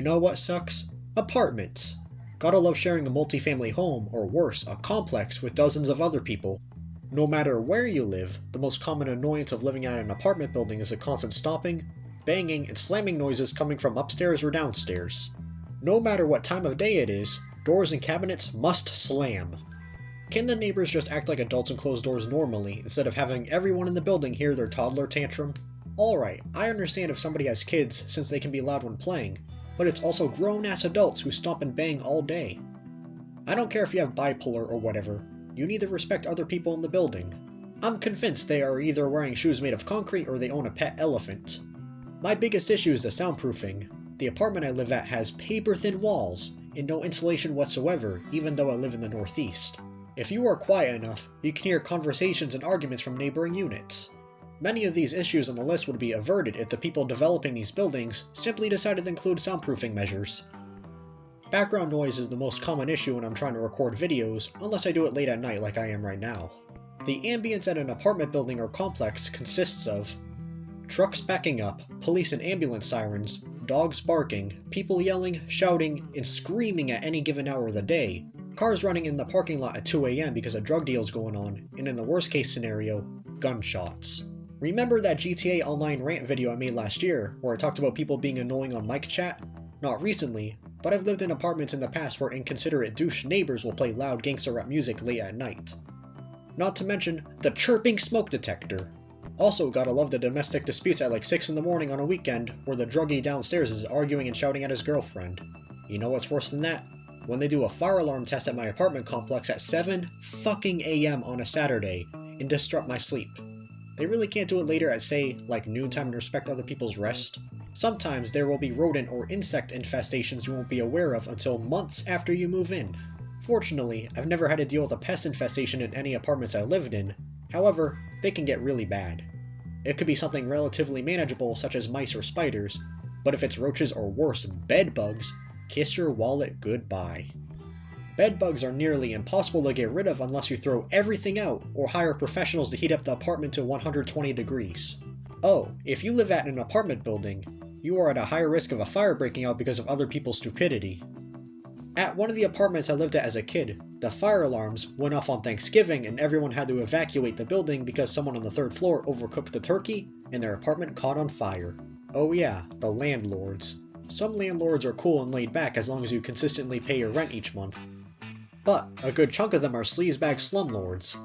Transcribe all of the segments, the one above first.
You know what sucks? Apartments. Gotta love sharing a multifamily home, or worse, a complex with dozens of other people. No matter where you live, the most common annoyance of living at an apartment building is the constant stomping, banging, and slamming noises coming from upstairs or downstairs. No matter what time of day it is, doors and cabinets must slam. Can the neighbors just act like adults and close doors normally, instead of having everyone in the building hear their toddler tantrum? Alright, I understand if somebody has kids, since they can be loud when playing, but it's also grown-ass adults who stomp and bang all day. I don't care if you have bipolar or whatever, you need to respect other people in the building. I'm convinced they are either wearing shoes made of concrete or they own a pet elephant. My biggest issue is the soundproofing. The apartment I live at has paper-thin walls, and no insulation whatsoever, even though I live in the Northeast. If you are quiet enough, you can hear conversations and arguments from neighboring units. Many of these issues on the list would be averted if the people developing these buildings simply decided to include soundproofing measures. Background noise is the most common issue when I'm trying to record videos, unless I do it late at night like I am right now. The ambience at an apartment building or complex consists of trucks backing up, police and ambulance sirens, dogs barking, people yelling, shouting, and screaming at any given hour of the day, cars running in the parking lot at 2 AM because a drug deal is going on, and in the worst case scenario, gunshots. Remember that GTA Online rant video I made last year, where I talked about people being annoying on mic chat? Not recently, but I've lived in apartments in the past where inconsiderate douche neighbors will play loud gangster rap music late at night. Not to mention the chirping smoke detector. Also gotta love the domestic disputes at like 6 in the morning on a weekend where the druggie downstairs is arguing and shouting at his girlfriend. You know what's worse than that? When they do a fire alarm test at my apartment complex at 7 fucking AM on a Saturday and disrupt my sleep. They really can't do it later at, say, like noontime and respect other people's rest. Sometimes there will be rodent or insect infestations you won't be aware of until months after you move in. Fortunately, I've never had to deal with a pest infestation in any apartments I lived in. However, they can get really bad. It could be something relatively manageable such as mice or spiders, but if it's roaches or worse, bed bugs, kiss your wallet goodbye. Bed bugs are nearly impossible to get rid of unless you throw everything out or hire professionals to heat up the apartment to 120 degrees. Oh, if you live at an apartment building, you are at a higher risk of a fire breaking out because of other people's stupidity. At one of the apartments I lived at as a kid, the fire alarms went off on Thanksgiving and everyone had to evacuate the building because someone on the 3rd floor overcooked the turkey and their apartment caught on fire. Oh yeah, the landlords. Some landlords are cool and laid back as long as you consistently pay your rent each month. But a good chunk of them are sleazebag slumlords.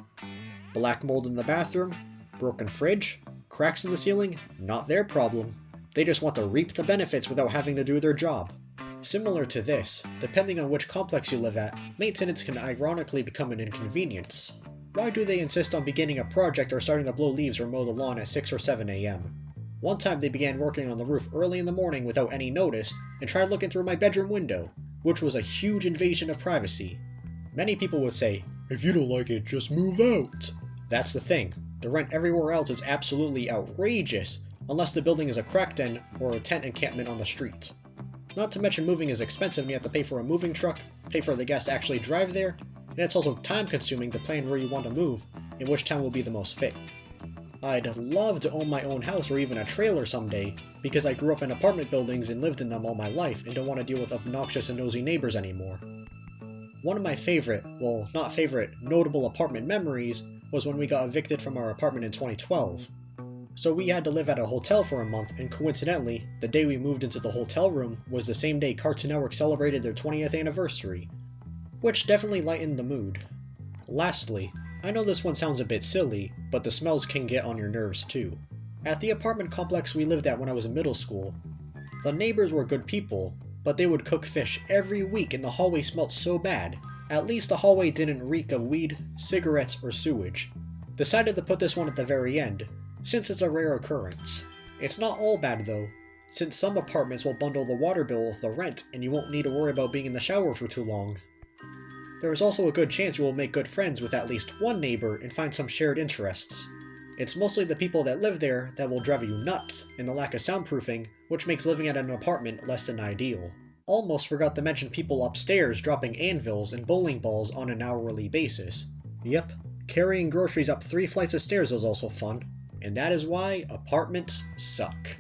Black mold in the bathroom, broken fridge, cracks in the ceiling, not their problem. They just want to reap the benefits without having to do their job. Similar to this, depending on which complex you live at, maintenance can ironically become an inconvenience. Why do they insist on beginning a project or starting to blow leaves or mow the lawn at 6 or 7 AM? One time they began working on the roof early in the morning without any notice and tried looking through my bedroom window, which was a huge invasion of privacy. Many people would say, if you don't like it, just move out. That's the thing, the rent everywhere else is absolutely outrageous, unless the building is a crack den or a tent encampment on the street. Not to mention moving is expensive and you have to pay for a moving truck, pay for the gas to actually drive there, and it's also time consuming to plan where you want to move, and which town will be the most fit. I'd love to own my own house or even a trailer someday, because I grew up in apartment buildings and lived in them all my life and don't want to deal with obnoxious and nosy neighbors anymore. One of my notable apartment memories was when we got evicted from our apartment in 2012. So we had to live at a hotel for a month, and coincidentally, the day we moved into the hotel room was the same day Cartoon Network celebrated their 20th anniversary, which definitely lightened the mood. Lastly, I know this one sounds a bit silly, but the smells can get on your nerves too. At the apartment complex we lived at when I was in middle school, the neighbors were good people, but they would cook fish every week and the hallway smelled so bad. At least the hallway didn't reek of weed, cigarettes, or sewage. Decided to put this one at the very end, since it's a rare occurrence. It's not all bad though, since some apartments will bundle the water bill with the rent and you won't need to worry about being in the shower for too long. There is also a good chance you will make good friends with at least one neighbor and find some shared interests. It's mostly the people that live there that will drive you nuts, and the lack of soundproofing, which makes living at an apartment less than ideal. Almost forgot to mention people upstairs dropping anvils and bowling balls on an hourly basis. Yep, carrying groceries up 3 flights of stairs is also fun, and that is why apartments suck.